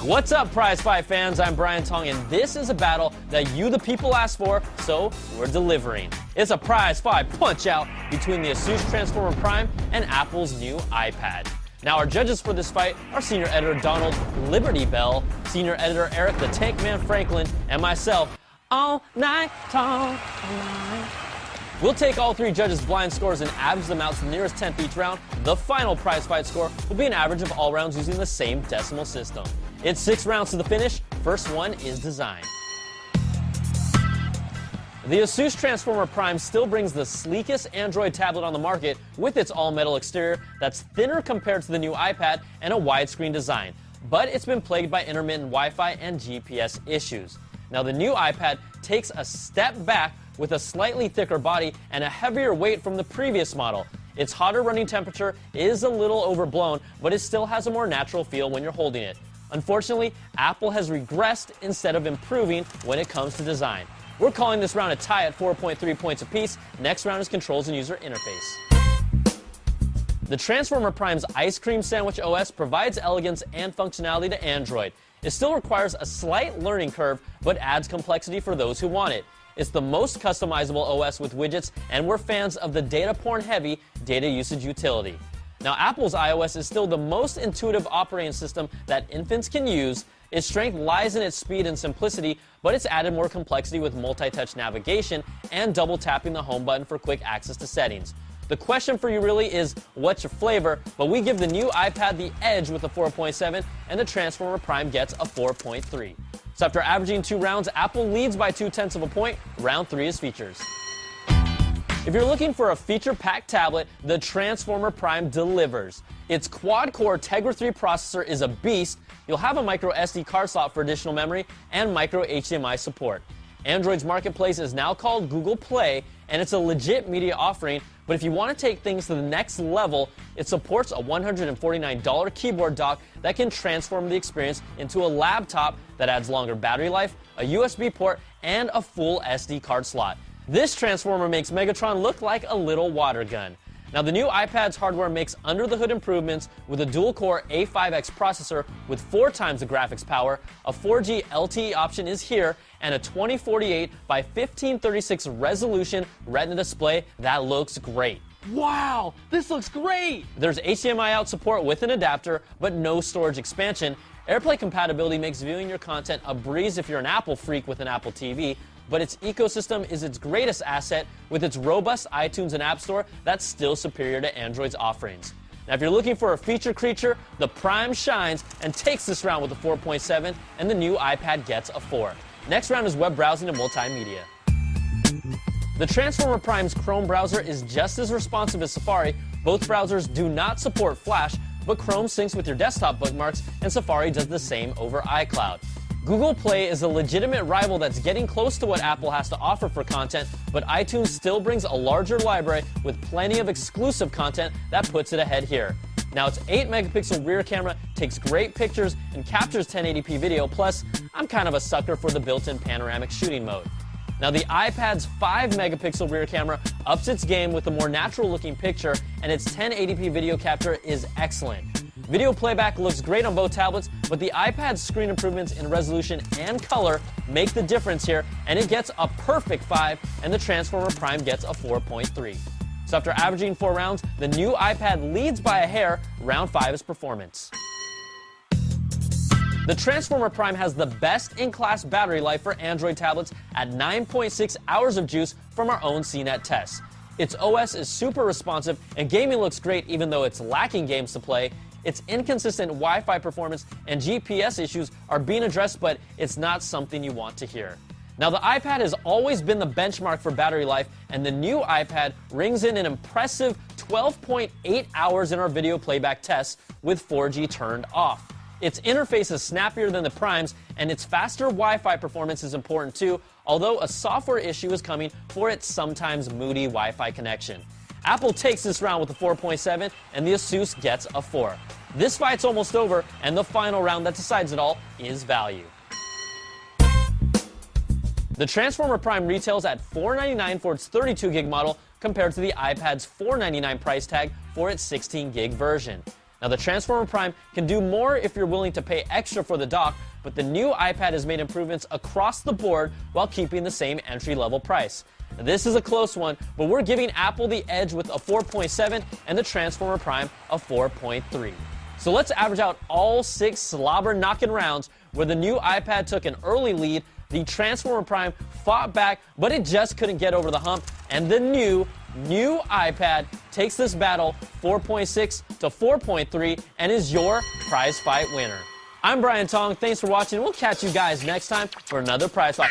What's up, Prizefight fans? I'm Brian Tong, and this is a battle that you, the people, asked for, so we're delivering. It's a Prizefight punch-out between the Asus Transformer Prime and Apple's new iPad. Now, our judges for this fight are Senior Editor Donald Liberty Bell, Senior Editor Eric the Tank Man Franklin, and myself, All Night Tong. We'll take all three judges' blind scores and average them out to the nearest 10th each round. The final Prizefight score will be an average of all rounds using the same decimal system. It's 6 rounds to the finish. First one is design. The Asus Transformer Prime still brings the sleekest Android tablet on the market with its all-metal exterior that's thinner compared to the new iPad and a widescreen design. But it's been plagued by intermittent Wi-Fi and GPS issues. Now, the new iPad takes a step back with a slightly thicker body and a heavier weight from the previous model. Its hotter running temperature is a little overblown, but it still has a more natural feel when you're holding it. Unfortunately, Apple has regressed instead of improving when it comes to design. We're calling this round a tie at 4.3 points apiece. Next round is controls and user interface. The Transformer Prime's Ice Cream Sandwich OS provides elegance and functionality to Android. It still requires a slight learning curve, but adds complexity for those who want it. It's the most customizable OS with widgets, and we're fans of the data porn-heavy data usage utility. Now, Apple's iOS is still the most intuitive operating system that infants can use. Its strength lies in its speed and simplicity, but it's added more complexity with multi-touch navigation and double tapping the home button for quick access to settings. The question for you really is, what's your flavor? But we give the new iPad the edge with a 4.7, and the Transformer Prime gets a 4.3. So after averaging 2 rounds, Apple leads by 0.2 of a point. Round 3 is features. If you're looking for a feature-packed tablet, the Transformer Prime delivers. Its quad-core Tegra 3 processor is a beast. You'll have a micro SD card slot for additional memory and micro HDMI support. Android's marketplace is now called Google Play, and it's a legit media offering, but if you want to take things to the next level, it supports a $149 keyboard dock that can transform the experience into a laptop that adds longer battery life, a USB port, and a full SD card slot. This transformer makes Megatron look like a little water gun. Now, the new iPad's hardware makes under-the-hood improvements with a dual-core A5X processor with 4 times the graphics power, a 4G LTE option is here, and a 2048 by 1536 resolution Retina display that looks great. Wow, this looks great! There's HDMI out support with an adapter, but no storage expansion. AirPlay compatibility makes viewing your content a breeze if you're an Apple freak with an Apple TV, but its ecosystem is its greatest asset with its robust iTunes and App Store that's still superior to Android's offerings. Now, if you're looking for a feature creature, the Prime shines and takes this round with a 4.7, and the new iPad gets a 4. Next round is web browsing and multimedia. The Transformer Prime's Chrome browser is just as responsive as Safari. Both browsers do not support Flash, but Chrome syncs with your desktop bookmarks, and Safari does the same over iCloud. Google Play is a legitimate rival that's getting close to what Apple has to offer for content, but iTunes still brings a larger library with plenty of exclusive content that puts it ahead here. Now, its 8-megapixel rear camera takes great pictures and captures 1080p video, plus I'm kind of a sucker for the built-in panoramic shooting mode. Now, the iPad's 5-megapixel rear camera ups its game with a more natural-looking picture, and its 1080p video capture is excellent. Video playback looks great on both tablets, but the iPad's screen improvements in resolution and color make the difference here, and it gets a perfect 5, and the Transformer Prime gets a 4.3. So after averaging 4 rounds, the new iPad leads by a hair. Round 5 is performance. The Transformer Prime has the best-in-class battery life for Android tablets at 9.6 hours of juice from our own CNET tests. Its OS is super responsive, and gaming looks great even though it's lacking games to play. Its inconsistent Wi-Fi performance and GPS issues are being addressed, but it's not something you want to hear. Now, the iPad has always been the benchmark for battery life, and the new iPad rings in an impressive 12.8 hours in our video playback tests with 4G turned off. Its interface is snappier than the Prime's, and its faster Wi-Fi performance is important too, although a software issue is coming for its sometimes moody Wi-Fi connection. Apple takes this round with a 4.7, and the Asus gets a 4. This fight's almost over, and the final round that decides it all is value. The Transformer Prime retails at $499 for its 32 gig model compared to the iPad's $499 price tag for its 16 gig version. Now, the Transformer Prime can do more if you're willing to pay extra for the dock, but the new iPad has made improvements across the board while keeping the same entry-level price. Now, this is a close one, but we're giving Apple the edge with a 4.7 and the Transformer Prime a 4.3. So let's average out all 6 slobber-knocking rounds where the new iPad took an early lead, the Transformer Prime fought back, but it just couldn't get over the hump, and the new iPad takes this battle 4.6 to 4.3 and is your prize fight winner. I'm Brian Tong. Thanks for watching. We'll catch you guys next time for another prize fight.